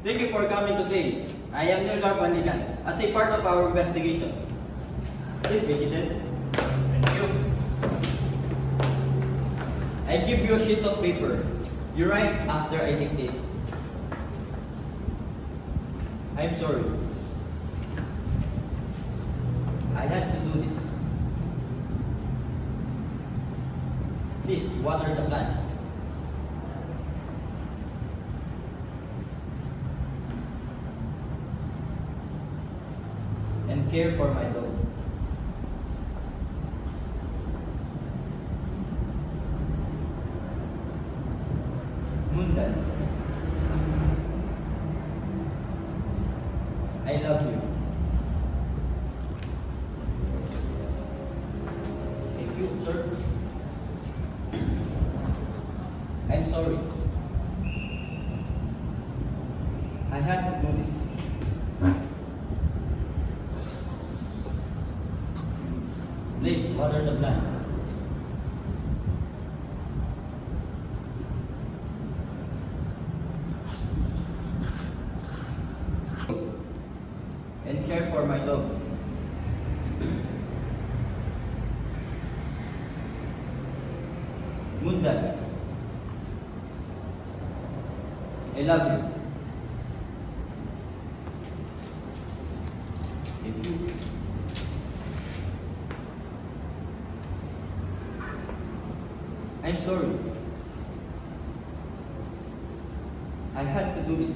Thank you for coming today. I am Nilgar Pandikan. As a part of our investigation, please be seated. Thank you. I give you a sheet of paper. You write after I dictate. I'm sorry. I had to do this. Please water the plants. And care for my dog. Mundans. I love you. Thank you, sir. I'm sorry. I had to do this. Please water the plants. And care for my dog. Mundans. I love you. Thank you. I'm sorry. I had to do this.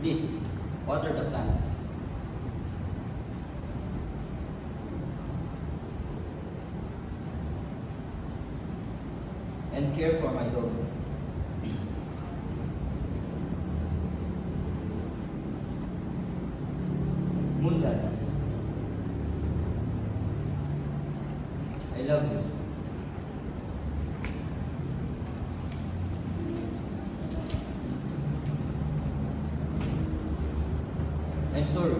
Please, water the plants. And care for my dog. Mundans. I love you. I'm sorry.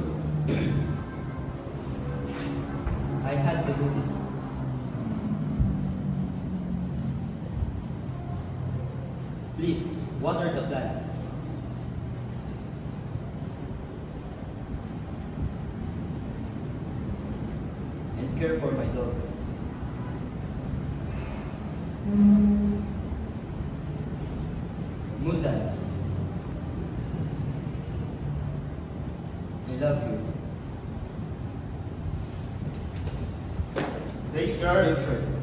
I had to do this. Please, water the plants. And care for my dog. Mundans. I love you. Thank you, sir. Thank you, sir.